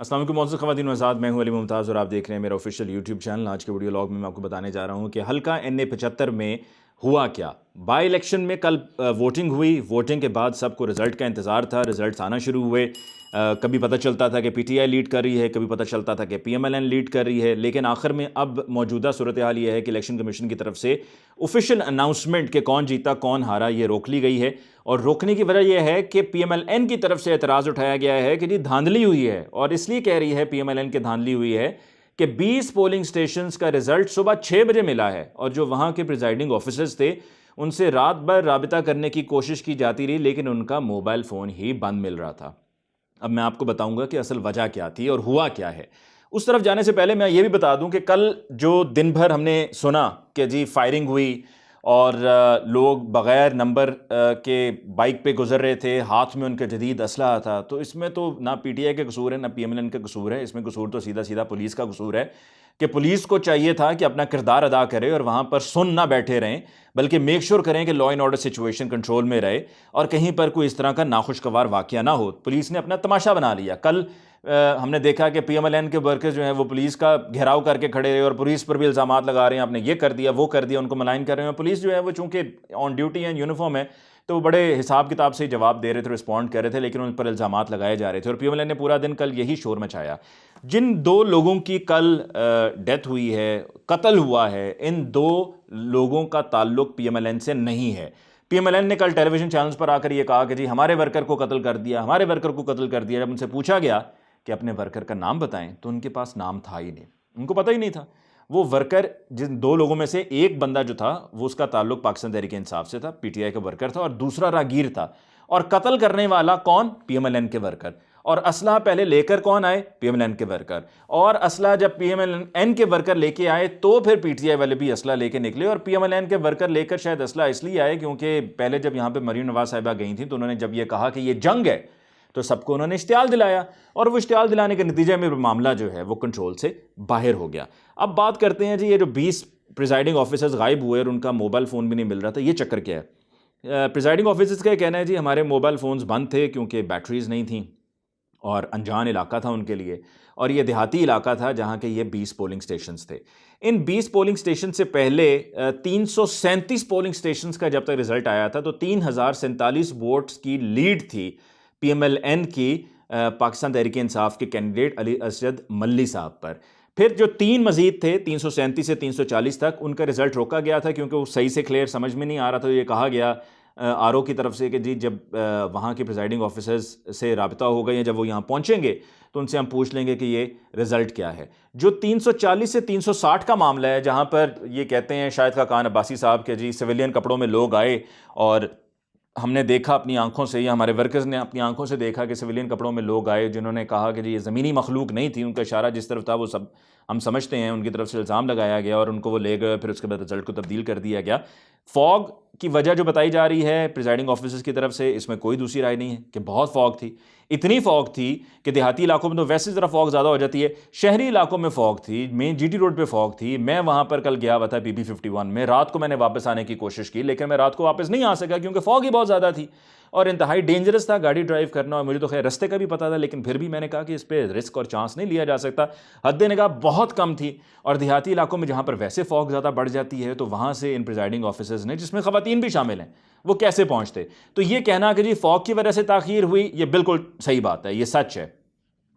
अस्सलाम वालेकुम मौजूद ख़वातीन व हज़रात, मैं हूं अली मुमताज़ और आप देख रहे हैं मेरा ऑफिशियल यूट्यूब चैनल। आज के वीडियो लॉग में मैं आपको बताने जा रहा हूं कि हल्का NA 75 में हुआ क्या। बाई इलेक्शन में कल वोटिंग हुई। वोटिंग के बाद सबको रिज़ल्ट का इंतज़ार था। रिज़ल्ट आना शुरू हुए। कभी पता चलता था कि PTI लीड कर रही है, कभी पता चलता था कि PMLN लीड कर रही है, लेकिन आखिर में अब मौजूदा सूरत हाल ये है कि इलेक्शन कमीशन की तरफ से ऑफिशियल अनाउंसमेंट के कौन जीता कौन हारा ये रोक ली गई है। और रोकने की वजह यह है कि PMLN की तरफ से एतराज़ उठाया गया है कि जी धांधली हुई है, और इसलिए कह रही है PMLN की धांधली हुई है कि 20 पोलिंग स्टेशंस का रिजल्ट सुबह 6 बजे मिला है और जो वहाँ के प्रिजाइडिंग ऑफिसर्स थे उनसे रात भर राबिता करने की कोशिश की जाती रही, लेकिन उनका मोबाइल फ़ोन ही बंद मिल रहा था। अब मैं आपको बताऊंगा कि असल वजह क्या थी और हुआ क्या है। उस तरफ जाने से पहले मैं ये भी बता दूं कि कल जो दिन भर हमने सुना कि जी फायरिंग हुई और लोग बग़ैर नंबर के बाइक पे गुजर रहे थे, हाथ में उनका जदीद असलहा था, तो इसमें तो ना PTI का कसूर है ना PMLN का कसूर है। इसमें कसूर तो सीधा सीधा पुलिस का कसूर है कि पुलिस को चाहिए था कि अपना किरदार अदा करे और वहाँ पर सुन ना बैठे रहें, बल्कि मेक श्योर करें कि law and order situation control में रहे और कहीं पर कोई इस तरह का नाखुशगवार वाक़या ना हो। पुलिस ने अपना तमाशा बना लिया। कल हमने देखा कि PMLN के वर्कर्स जो हैं वो पुलिस का घेराव करके खड़े रहे और पुलिस पर भी इल्ज़ामात लगा रहे हैं, आपने ये कर दिया वो कर दिया, उनको मलाइन कर रहे हैं। पुलिस जो है वो चूँकि ऑन ड्यूटी एंड यूनिफॉर्म है तो वो बड़े हिसाब किताब से जवाब दे रहे थे, रिस्पॉन्ड कर रहे थे, लेकिन उन पर इल्ज़ामात लगाए जा रहे थे और PMLN ने पूरा दिन कल यही शोर मचाया। जिन दो लोगों की कल डेथ हुई है, कत्ल हुआ है, इन दो लोगों का ताल्लुक PMLN से नहीं है। PMLN ने कल टेलीविजन चैनल्स पर आकर ये कहा कि जी हमारे वर्कर को कत्ल कर दिया, हमारे वर्कर को कत्ल कर दिया। जब उनसे पूछा गया कि अपने वर्कर का नाम बताएं तो उनके पास नाम था ही नहीं, उनको पता ही नहीं था। वो वर्कर, जिन दो लोगों में से एक बंदा जो था वो उसका ताल्लुक पाकिस्तान तहरीक इंसाफ से था, PTI का वर्कर था, और दूसरा रागीर था। और कत्ल करने वाला कौन? PMLN के वर्कर। और असला पहले लेकर कौन आए? PMLN के वर्कर। और असला जब PMLN के वर्कर लेके आए तो फिर PTI वाले भी असला लेके निकले, और PMLN के वर्कर लेकर शायद असला इसलिए आए क्योंकि पहले जब यहाँ पे मरीम नवाज साहिबा गई थी तो उन्होंने जब ये कहा कि ये जंग है तो सबको उन्होंने इश्तियाल दिलाया, और वो इश्तियाल दिलाने के नतीजे में मामला जो है वो कंट्रोल से बाहर हो गया। अब बात करते हैं जी, ये जो 20 प्रिजाइडिंग ऑफिसर्स गायब हुए और उनका मोबाइल फ़ोन भी नहीं मिल रहा था, ये चक्कर क्या है? प्रिजाइडिंग ऑफिसर्स का कहना है जी हमारे मोबाइल फ़ोन्स बंद थे क्योंकि बैटरीज नहीं थी और अनजान इलाका था उनके लिए, और ये देहाती इलाका था जहाँ के ये 20 पोलिंग स्टेशंस थे। इन 20 पोलिंग स्टेशन से पहले 337 पोलिंग स्टेशंस का जब तक रिजल्ट आया था तो 3047 वोट्स की लीड थी PMLN की पाकिस्तान तहरीक इंसाफ के कैंडिडेट अली असद मल्ली साहब पर। फिर जो 3 मजीद थे 337 से 340 तक, उनका रिजल्ट रोका गया था क्योंकि वो सही से क्लियर समझ में नहीं आ रहा था। ये कहा गया RO की तरफ से कि जी जब वहाँ के प्रिजाइडिंग ऑफिसर्स से राबिता होगा या जब वो यहाँ पहुँचेंगे तो उनसे हम पूछ लेंगे कि ये रिज़ल्ट क्या है। जो 340 से 360 का मामला है, जहाँ पर ये कहते हैं शाहिद खान अब्बासी साहब के जी सिविलियन कपड़ों में लोग आए और हमने देखा अपनी आंखों से, या हमारे वर्कर्स ने अपनी आंखों से देखा कि सिविलियन कपड़ों में लोग आए जिन्होंने कहा कि जी ये ज़मीनी मखलूक नहीं थी। उनका इशारा जिस तरफ था वो सब हम समझते हैं, उनकी तरफ से इल्ज़ाम लगाया गया और उनको वो ले गए, फिर उसके बाद रिजल्ट को तब्दील कर दिया गया। फॉग की वजह जो बताई जा रही है प्रिजाइडिंग ऑफिसर्स की तरफ से, इसमें कोई दूसरी राय नहीं है कि बहुत फॉग थी। इतनी फॉग थी कि देहाती इलाकों में तो वैसे ज़रा फॉग ज़्यादा हो जाती है, शहरी इलाकों में फॉग थी, मेन GT रोड पे फॉग थी। मैं वहाँ पर कल गया हुआ था PP51 में, रात को मैंने वापस आने की कोशिश की लेकिन मैं रात को वापस नहीं आ सका क्योंकि फॉग ही बहुत ज़्यादा थी और इंतहाई डेंजरस था गाड़ी ड्राइव करना। और मुझे तो खैर रास्ते का भी पता था, लेकिन फिर भी मैंने कहा कि इस पर रिस्क और चांस नहीं लिया जा सकता। हद निगाह बहुत कम थी, और देहाती इलाकों में जहाँ पर वैसे फॉग ज़्यादा बढ़ जाती है तो वहाँ से इन प्रिजाइडिंग ऑफिसर्स ने, जिसमें ख़वातीन भी शामिल हैं, वो कैसे पहुँचते। तो ये कहना कि जी फॉग की वजह से ताख़ीर हुई, ये बिल्कुल सही बात है, ये सच है,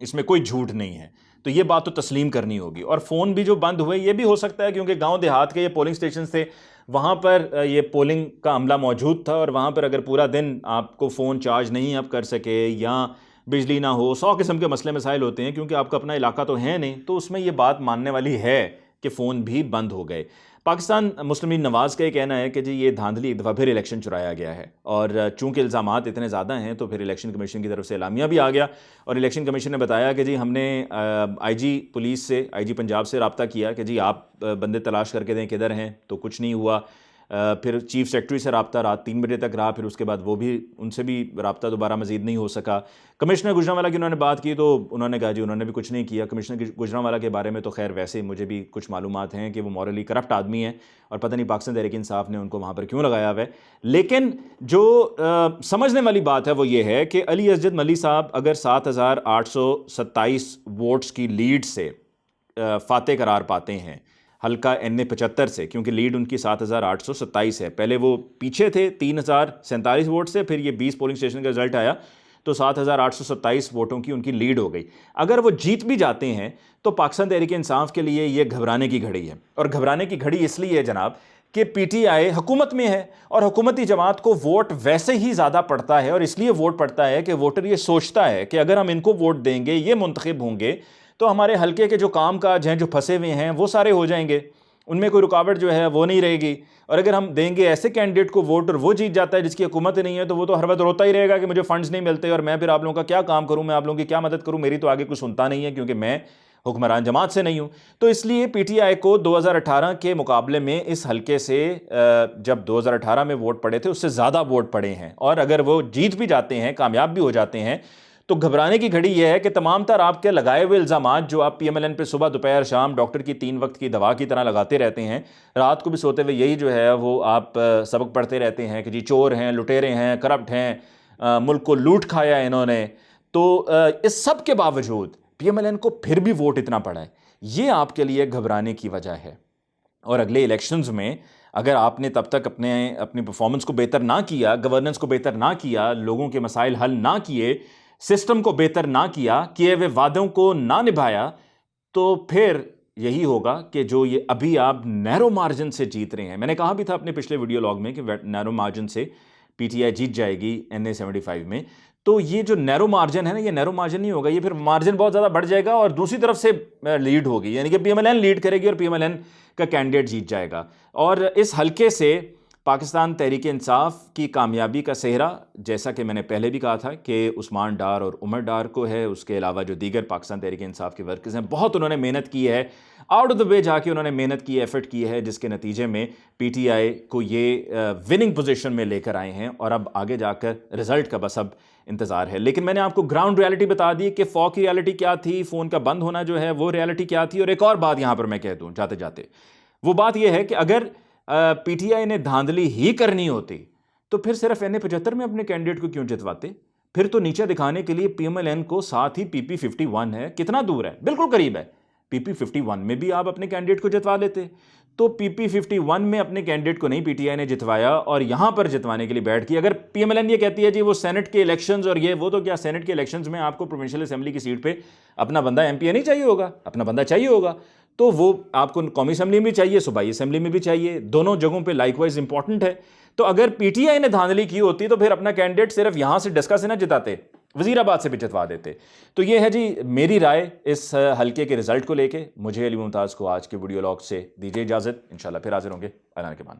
इसमें कोई झूठ नहीं है। तो ये बात तो तस्लीम करनी होगी। और फ़ोन भी जो बंद हुए ये भी हो सकता है क्योंकि गांव देहात के ये पोलिंग स्टेशन थे, वहाँ पर ये पोलिंग का अमला मौजूद था, और वहाँ पर अगर पूरा दिन आपको फ़ोन चार्ज नहीं आप कर सके या बिजली ना हो, 100 किस्म के मसले मसाइल होते हैं क्योंकि आपका अपना इलाका तो है नहीं, तो उसमें ये बात मानने वाली है कि फ़ोन भी बंद हो गए। पाकिस्तान मुस्लिम लीग नवाज़ का ये कहना है कि जी ये धांधली, एक दफ़ा फिर इलेक्शन चुराया गया है, और चूँकि इल्ज़ामात इतने ज़्यादा हैं तो फिर इलेक्शन कमीशन की तरफ से एलामिया भी आ गया, और इलेक्शन कमीशन ने बताया कि जी हमने IG पुलिस से, IG पंजाब से रब्ता किया कि जी आप बंदे तलाश करके दें किधर हैं, तो कुछ नहीं हुआ। फिर चीफ सेक्रेटरी से रब्ता रात 3 बजे तक रहा, फिर उसके बाद वो भी उनसे भी रब्ता दोबारा मज़ीद नहीं हो सका। कमिश्नर गुजरांवाला की उन्होंने बात की तो उन्होंने कहा जी उन्होंने भी कुछ नहीं किया। कमिश्नर गुजरांवाला के बारे में तो खैर वैसे मुझे भी कुछ मालूमात हैं कि वो मॉरली करप्ट आदमी हैं और पता नहीं पाकिस्तान तहरीक इंसाफ ने उनको वहाँ पर क्यों लगाया हुआ है। लेकिन जो समझने वाली बात है वो ये है कि अली असजद मली साहब अगर 7,827 वोट्स की लीड से फाते करार पाते हैं हल्का NA 75 से, क्योंकि लीड उनकी 7,827 है। पहले वो पीछे थे 3,047 वोट से, फिर ये 20 पोलिंग स्टेशन का रिजल्ट आया तो 7,827 वोटों की उनकी लीड हो गई। अगर वो जीत भी जाते हैं तो पाकिस्तान तहरीक इंसाफ के लिए ये घबराने की घड़ी है। और घबराने की घड़ी इसलिए है जनाब कि PTI हुकूमत में है और हुकूमती जमात को वोट वैसे ही ज़्यादा पड़ता है, और इसलिए वोट पड़ता है कि वोटर ये सोचता है कि अगर हम इनको वोट देंगे, ये मुंतखब होंगे, तो हमारे हल्के के जो काम काज हैं, जो फंसे हुए हैं, वो सारे हो जाएंगे, उनमें कोई रुकावट जो है वो नहीं रहेगी। और अगर हम देंगे ऐसे कैंडिडेट को वोट और वो जीत जाता है जिसकी हुकूमत नहीं है, तो वो तो हर वक्त रोता ही रहेगा कि मुझे फंड्स नहीं मिलते और मैं फिर आप लोगों का क्या काम करूं, मैं आप लोगों की क्या मदद करूं, मेरी तो आगे कुछ सुनता नहीं है क्योंकि मैं हुक्मरान जमात से नहीं हूं। तो इसलिए PTI को 2018 के मुकाबले में इस हल्के से जब 2018 में वोट पड़े थे उससे ज़्यादा वोट पड़े हैं, और अगर वो जीत भी जाते हैं, कामयाब भी हो जाते हैं, तो घबराने की घड़ी यह है कि तमाम तर आपके लगाए हुए इल्ज़ामात जो आप PMLN पे सुबह दोपहर शाम डॉक्टर की 3 वक्त की दवा की तरह लगाते रहते हैं, रात को भी सोते हुए यही जो है वो आप सबक पढ़ते रहते हैं कि जी चोर हैं, लुटेरे हैं, करप्ट हैं, मुल्क को लूट खाया इन्होंने। तो इस सब के बावजूद PMLN को फिर भी वोट इतना पड़ा है, ये आपके लिए घबराने की वजह है। और अगले इलेक्शंस में अगर आपने तब तक अपनी परफॉर्मेंस को बेहतर ना किया, गवर्नेंस को बेहतर ना किया, लोगों के मसाइल हल ना किए, सिस्टम को बेहतर ना किया, किए हुए वादों को ना निभाया, तो फिर यही होगा कि जो ये अभी आप नैरो मार्जिन से जीत रहे हैं, मैंने कहा भी था अपने पिछले वीडियो लॉग में कि नैरो मार्जिन से PTI जीत जाएगी NA 75 में। तो ये जो नैरो मार्जिन है ना, ये नैरो मार्जिन नहीं होगा, ये फिर मार्जिन बहुत ज़्यादा बढ़ जाएगा और दूसरी तरफ से लीड होगी, यानी कि PMLN लीड करेगी और PMLN का कैंडिडेट जीत जाएगा। और इस हल्के से पाकिस्तान तहरीक इंसाफ की कामयाबी का सेहरा, जैसा कि मैंने पहले भी कहा था कि उस्मान डार और उमर डार को है, उसके अलावा जो दीगर पाकिस्तान तहरीक इंसाफ के वर्कर्स हैं, बहुत उन्होंने मेहनत की है, आउट ऑफ द वे जाके उन्होंने मेहनत की, एफर्ट की है, जिसके नतीजे में PTI को ये विनिंग पोजीशन में लेकर आए हैं। और अब आगे जाकर रिजल्ट का बस अब इंतज़ार है। लेकिन मैंने आपको ग्राउंड रियलिटी बता दी कि फॉग की रियलिटी क्या थी, फ़ोन का बंद होना जो है वो रियलिटी क्या थी। और एक और बात यहाँ पर मैं कह दूँ जाते जाते, वो बात यह है कि अगर PTI ने धांधली ही करनी होती तो फिर सिर्फ NA 75 में अपने कैंडिडेट को क्यों जितवाते? फिर तो नीचे दिखाने के लिए PMLN को साथ ही PP 51 है, कितना दूर है, बिल्कुल करीब है, PP 51 में भी आप अपने कैंडिडेट को जितवा लेते। तो PP 51 में अपने कैंडिडेट को नहीं PTI ने जितवाया और यहां पर जितवाने के लिए बैठ गई। अगर PMLN ये कहती है जी वो सेनेट के इलेक्शंस और ये वो, तो क्या सेनेट के इलेक्शंस में आपको प्रोविंशियल असेंबली की सीट पे अपना बंदा MP नहीं चाहिए होगा? अपना बंदा चाहिए होगा, तो वो आपको कौमी असेंबली में भी चाहिए, सूबाई असेंबली में भी चाहिए, दोनों जगहों पे लाइकवाइज इंपॉर्टेंट है। तो अगर PTI ने धांधली की होती तो फिर अपना कैंडिडेट सिर्फ यहां से डिस्का से ना जिताते, वजीराबाद से भी जितवा देते। तो ये है जी मेरी राय इस हल्के के रिजल्ट को लेके। मुझे अली मुमताज़ को आज के वीडियो लॉग से दीजिए इजाज़त, इंशाल्लाह फिर हाजिर होंगे। अल्लाह के मान।